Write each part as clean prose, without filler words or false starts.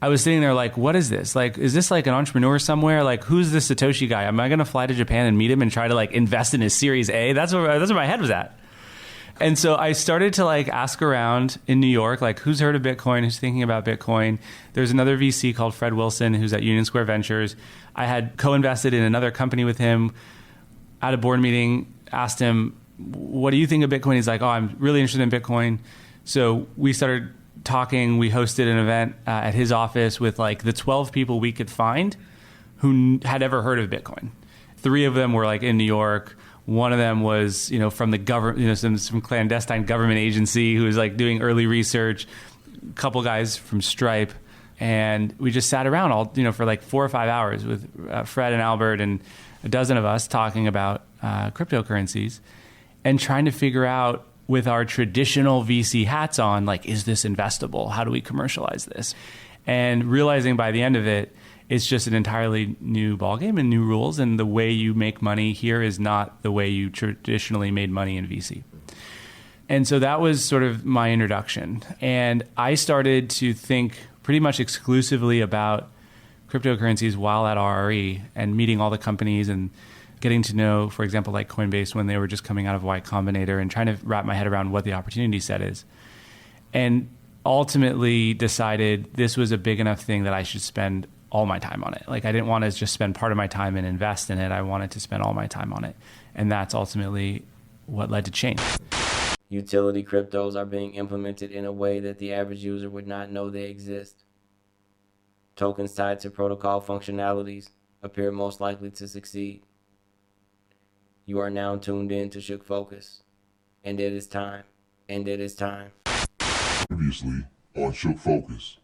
I was sitting there like, what is this? Like, is this like an entrepreneur somewhere? Like, who's this Satoshi guy? Am I going to fly to Japan and meet him and try to like invest in his Series A? That's where my head was at. And so I started to like ask around in New York, like who's heard of Bitcoin, who's thinking about Bitcoin. There's another VC called Fred Wilson, who's at Union Square Ventures. I had co-invested in another company with him. At a board meeting, asked him, what do you think of Bitcoin? He's like, oh, I'm really interested in Bitcoin. So we started talking. We hosted an event at his office with like the 12 people we could find who had ever heard of Bitcoin. 3 of them were like in New York. One of them was, from the government, some clandestine government agency who was like doing early research. A couple guys from Stripe, and we just sat around all, for like 4 or 5 hours with Fred and Albert and a dozen of us talking about cryptocurrencies and trying to figure out with our traditional VC hats on, like, is this investable? How do we commercialize this? And realizing by the end of it, it's just an entirely new ballgame and new rules. And the way you make money here is not the way you traditionally made money in VC. And so that was sort of my introduction. And I started to think pretty much exclusively about cryptocurrencies while at RRE and meeting all the companies and getting to know, for example, like Coinbase when they were just coming out of Y Combinator and trying to wrap my head around what the opportunity set is. And ultimately decided this was a big enough thing that I should spend all my time on it. Like I didn't want to just spend part of my time and invest in it. I wanted to spend all my time on it. And that's ultimately what led to change. Utility cryptos are being implemented in a way that the average user would not know they exist. Tokens tied to protocol functionalities appear most likely to succeed. You are now tuned in to ShookFocuz. And it is time. Previously on ShookFocuz.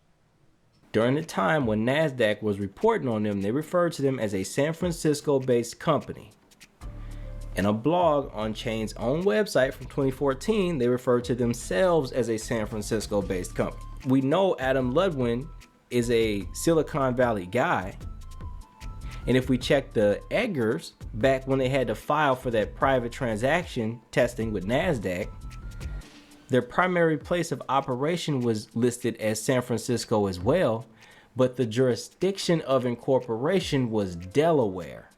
During the time when NASDAQ was reporting on them, they referred to them as a San Francisco-based company. In a blog on Chain's own website from 2014, they referred to themselves as a San Francisco-based company. We know Adam Ludwig is a Silicon Valley guy. And if we check the Edgars, back when they had to file for that private transaction testing with NASDAQ, their primary place of operation was listed as San Francisco as well, but the jurisdiction of incorporation was Delaware.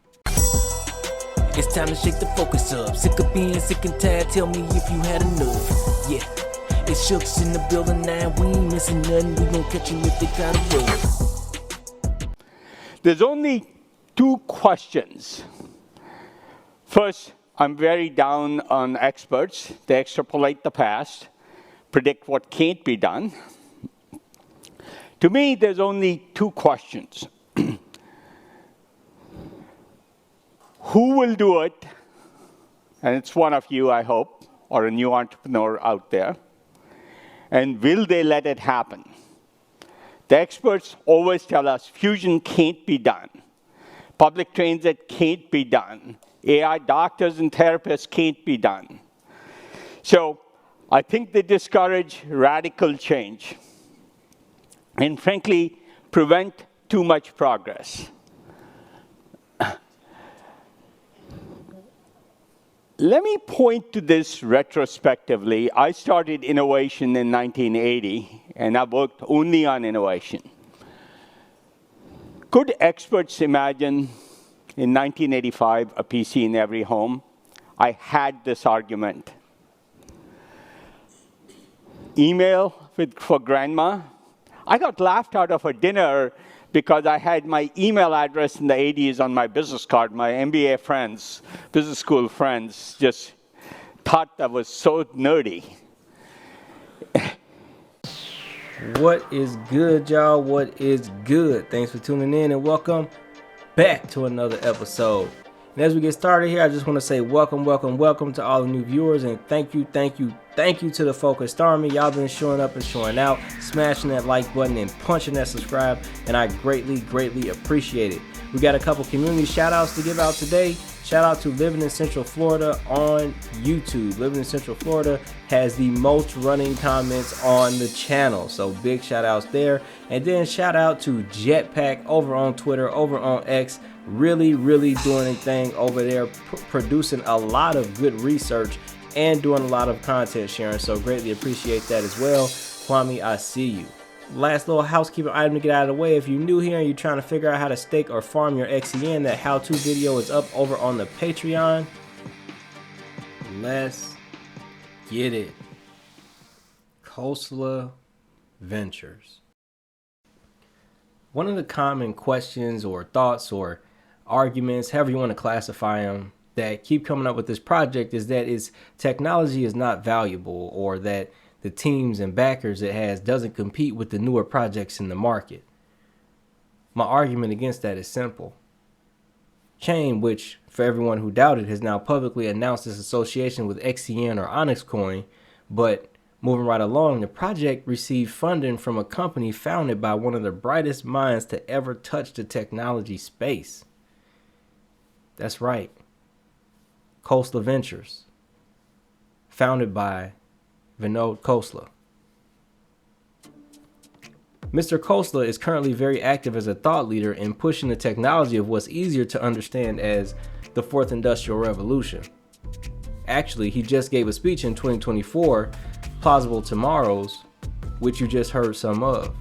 It's time to shake the focus up. Sick of being sick and tired, tell me if you had enough. Yeah, it's Shooks in the building now, we ain't missing nothing. We gon' catch you if they got a roll. There's only 2 questions. First, I'm very down on experts. They extrapolate the past, predict what can't be done. To me, there's only 2 questions. Who will do it? And it's one of you, I hope, or a new entrepreneur out there. And will they let it happen? The experts always tell us fusion can't be done. Public transit can't be done. AI doctors and therapists can't be done. So I think they discourage radical change and frankly prevent too much progress. Let me point to this retrospectively. I started innovation in 1980, and I worked only on innovation. Could experts imagine in 1985 a PC in every home? I had this argument. Email for grandma. I got laughed out of a dinner because I had my email address in the 80s on my business card. My MBA friends, business school friends, just thought that was so nerdy. What is good, y'all? What is good? Thanks for tuning in and welcome back to another episode. And as we get started here, I just want to say welcome to all the new viewers, and thank you to the Focused Army. Y'all been showing up and showing out, smashing that like button and punching that subscribe, and I greatly appreciate it. We got a couple community shout outs to give out today. Shout out to Living in Central Florida on YouTube. Living in Central Florida has the most running comments on the channel, so big shout outs there. And then shout out to Jetpack over on Twitter, over on X. Really doing a thing over there, producing a lot of good research and doing a lot of content sharing, so greatly appreciate that as well. Kwame, I see you. last little housekeeping item to get out of the way. If you're new here and you're trying to figure out how to stake or farm your XEN, that how-to video is up over on the Patreon. Let's get it. Khosla Ventures. One of the common questions or thoughts or arguments, however you want to classify them, that keep coming up with this project is that its technology is not valuable, or that the teams and backers it has doesn't compete with the newer projects in the market. My argument against that is simple. Chain, which for everyone who doubted has now publicly announced its association with XCN or Onyxcoin, but moving right along, the project received funding from a company founded by one of the brightest minds to ever touch the technology space. That's right. Khosla Ventures, founded by Vinod Khosla. Mr. Khosla is currently very active as a thought leader in pushing the technology of what's easier to understand as the Fourth Industrial Revolution. Actually, he just gave a speech in 2024, Plausible Tomorrows, which you just heard some of.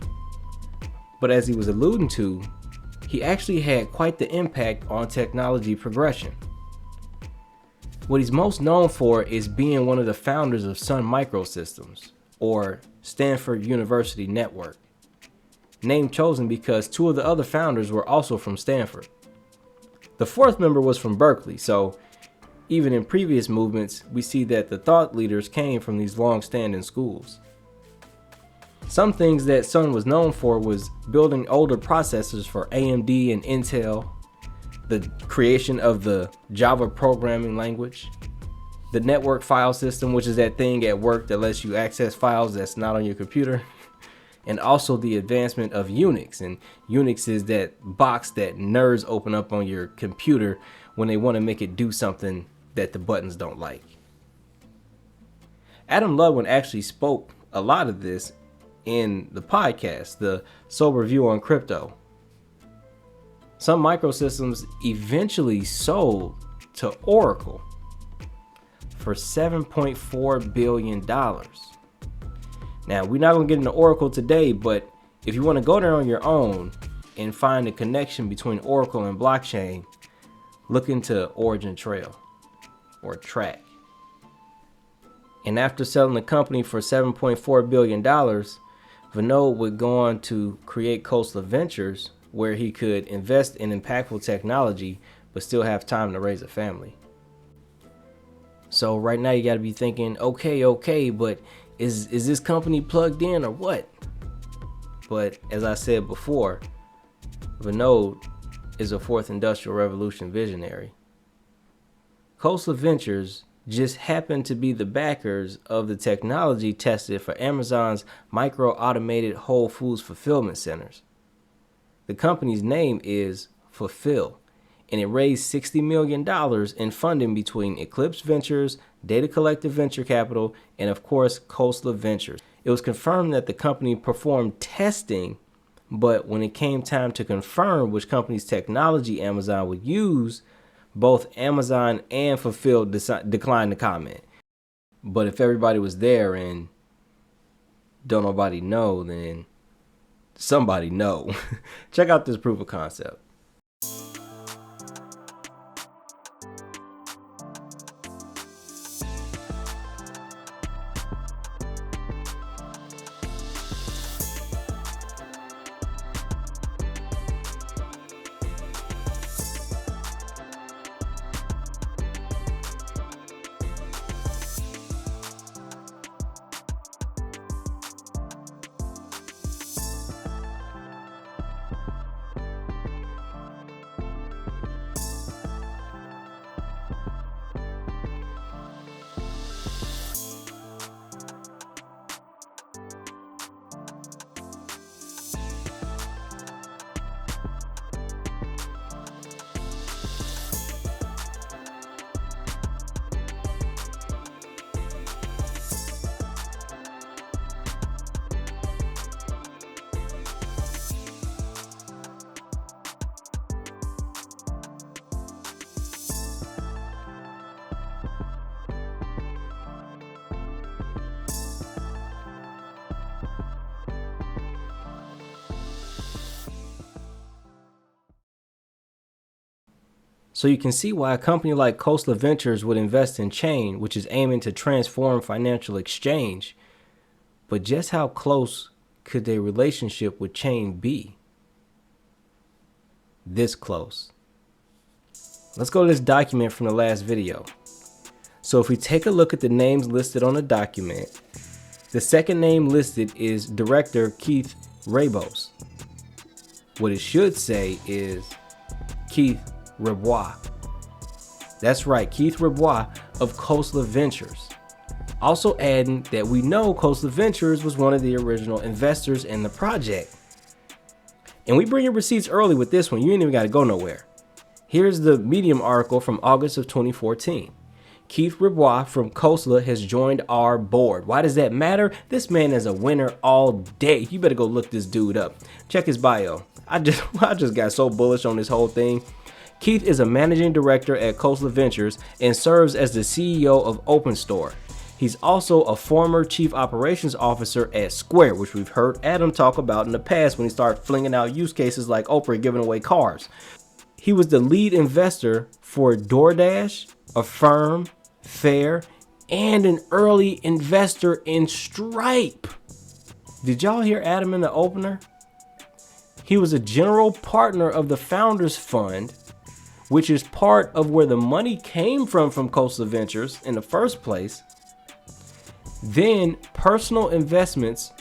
But as he was alluding to, he actually had quite the impact on technology progression. What he's most known for is being one of the founders of Sun Microsystems, or Stanford University Network. Name chosen because two of the other founders were also from Stanford. The fourth member was from Berkeley, so even in previous movements, we see that the thought leaders came from these long-standing schools. Some things that Sun was known for was building older processors for AMD and Intel, the creation of the Java programming language, the network file system, which is that thing at work that lets you access files that's not on your computer, and also the advancement of Unix. And Unix is that box that nerds open up on your computer when they want to make it do something that the buttons don't like. Adam Ludwin actually spoke a lot of this in the podcast, The Sober View on Crypto. Sun Microsystems eventually sold to Oracle for $7.4 billion. Now, we're not going to get into Oracle today, but if you want to go there on your own and find a connection between Oracle and blockchain, look into Origin Trail or Track. And after selling the company for $7.4 billion, Vinod would go on to create Khosla Ventures, where he could invest in impactful technology but still have time to raise a family. So right now you got to be thinking, okay, but is this company plugged in or what? But as I said before, Vinod is a Fourth Industrial Revolution visionary. Khosla Ventures just happened to be the backers of the technology tested for Amazon's micro-automated Whole Foods fulfillment centers. The company's name is Fulfill, and it raised $60 million in funding between Eclipse Ventures, Data Collective Venture Capital, and of course, Khosla Ventures. It was confirmed that the company performed testing, but when it came time to confirm which company's technology Amazon would use, both Amazon and Fulfill declined to comment. But if everybody was there and don't nobody know, then somebody know. Check out this proof of concept. So you can see why a company like Khosla Ventures would invest in Chain, which is aiming to transform financial exchange. But just how close could their relationship with Chain be? This close. Let's go to this document from the last video. So if we take a look at the names listed on the document, the second name listed is Director Keith Rabos. What it should say is Keith Rebois. That's right, Keith Rebois of Khosla Ventures. Also adding that we know Khosla Ventures was one of the original investors in the project. And we bring you receipts early with this one. You ain't even got to go nowhere. Here's the Medium article from August of 2014. Keith Rebois from Khosla has joined our board. Why does that matter? This man is a winner all day. You better go look this dude up. Check his bio. I just got so bullish on this whole thing. Keith is a managing director at Khosla Ventures and serves as the CEO of OpenStore. He's also a former chief operations officer at Square, which we've heard Adam talk about in the past when he started flinging out use cases like Oprah giving away cars. He was the lead investor for DoorDash, Affirm, Fair, and an early investor in Stripe. Did y'all hear Adam in the opener? He was a general partner of the Founders Fund, which is part of where the money came from Khosla Ventures in the first place. Then personal investments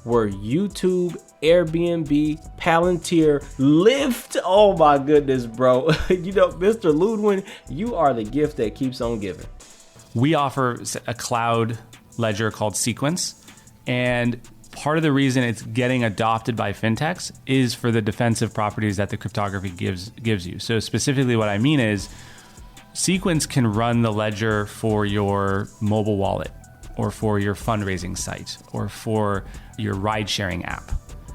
were YouTube, Airbnb, Palantir, Lyft. Oh my goodness, bro. You know, Mr. Ludwin, you are the gift that keeps on giving. We offer a cloud ledger called Sequence, and part of the reason it's getting adopted by fintechs is for the defensive properties that the cryptography gives you. So specifically what I mean is Sequence can run the ledger for your mobile wallet or for your fundraising site or for your ride-sharing app.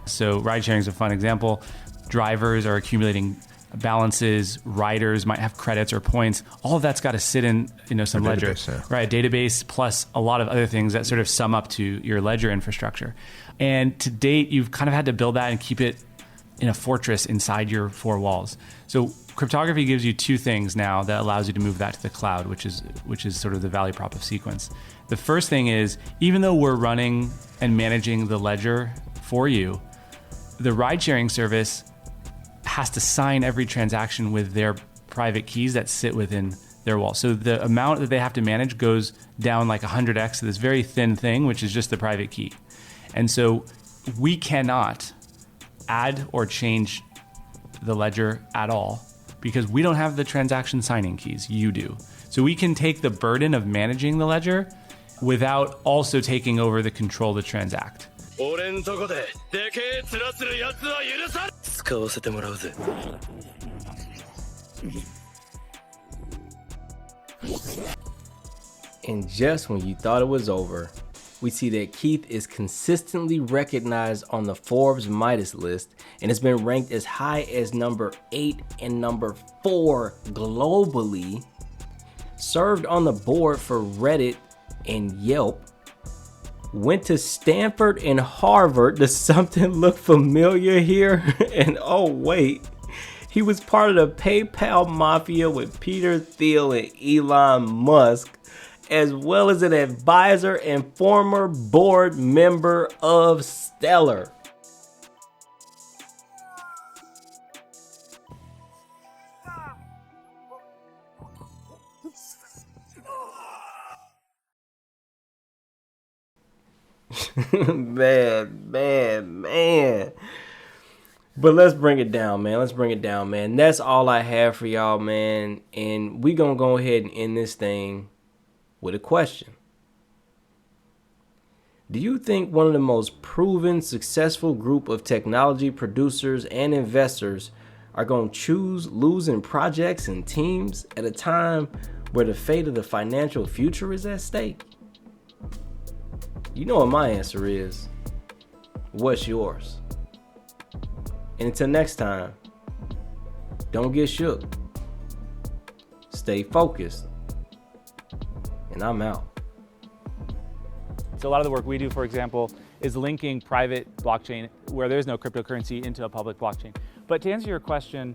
So ride-sharing is a fun example. Drivers are accumulating balances, riders might have credits or points. All of that's got to sit in some ledger, right? A database plus a lot of other things that sort of sum up to your ledger infrastructure. And to date, you've kind of had to build that and keep it in a fortress inside your four walls. So cryptography gives you two things now that allows you to move that to the cloud, which is sort of the value prop of Sequence. The first thing is, even though we're running and managing the ledger for you, the ride-sharing service has to sign every transaction with their private keys that sit within their wall. So the amount that they have to manage goes down like 100x to this very thin thing, which is just the private key. And so we cannot add or change the ledger at all because we don't have the transaction signing keys. You do. So we can take the burden of managing the ledger without also taking over the control to transact. And just when you thought it was over, we see that Keith is consistently recognized on the Forbes Midas list and has been ranked as high as number 8 and number 4 globally, served on the board for Reddit and Yelp, went to Stanford and Harvard. Does something look familiar here? And oh wait, he was part of the PayPal mafia with Peter Thiel and Elon Musk, as well as an advisor and former board member of Stellar. Man. But let's bring it down, man. That's all I have for y'all, man. And we gonna go ahead and end this thing with a question. Do you think one of the most proven, successful group of technology producers and investors are going to choose losing projects and teams at a time where the fate of the financial future is at stake? You know what my answer is. What's yours? And until next time, don't get shook. Stay focused. And I'm out. So a lot of the work we do, for example, is linking private blockchain where there's no cryptocurrency into a public blockchain. But to answer your question,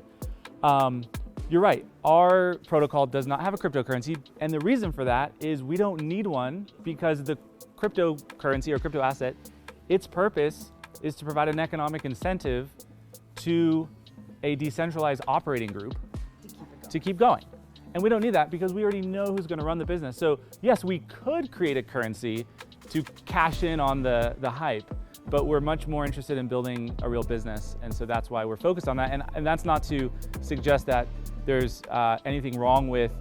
You're right. Our protocol does not have a cryptocurrency, and the reason for that is we don't need one because the cryptocurrency or crypto asset, its purpose is to provide an economic incentive to a decentralized operating group to keep going. And we don't need that because we already know who's going to run the business. So yes, we could create a currency to cash in on the hype, but we're much more interested in building a real business. And so that's why we're focused on that. And that's not to suggest that there's anything wrong with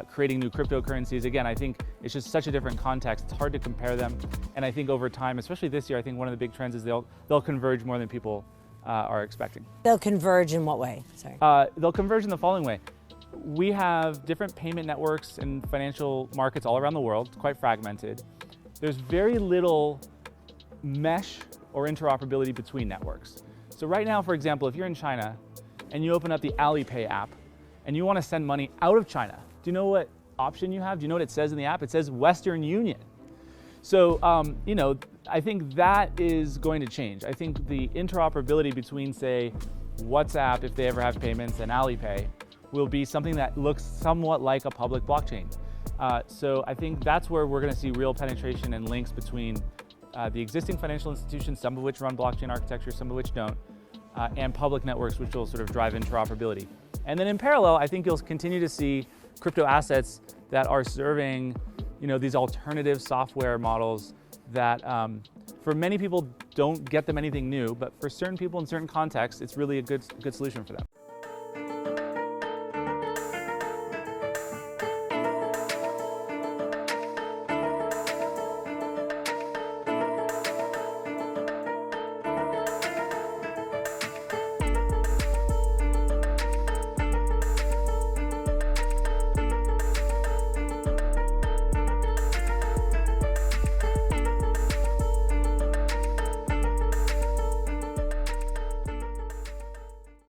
creating new cryptocurrencies. Again, I think it's just such a different context. It's hard to compare them. And I think over time, especially this year, I think one of the big trends is they'll converge more than people are expecting. They'll converge in what way? Sorry. They'll converge in the following way. We have different payment networks and financial markets all around the world, quite fragmented. There's very little mesh or interoperability between networks. So right now, for example, if you're in China and you open up the Alipay app and you want to send money out of China, do you know what option you have? Do you know what it says in the app? It says Western Union. So, I think that is going to change. I think the interoperability between, say, WhatsApp, if they ever have payments, and Alipay will be something that looks somewhat like a public blockchain. So I think that's where we're going to see real penetration and links between the existing financial institutions, some of which run blockchain architecture, some of which don't, and public networks, which will sort of drive interoperability. And then in parallel, I think you'll continue to see crypto assets that are serving, these alternative software models that for many people don't get them anything new, but for certain people in certain contexts, it's really a good solution for them.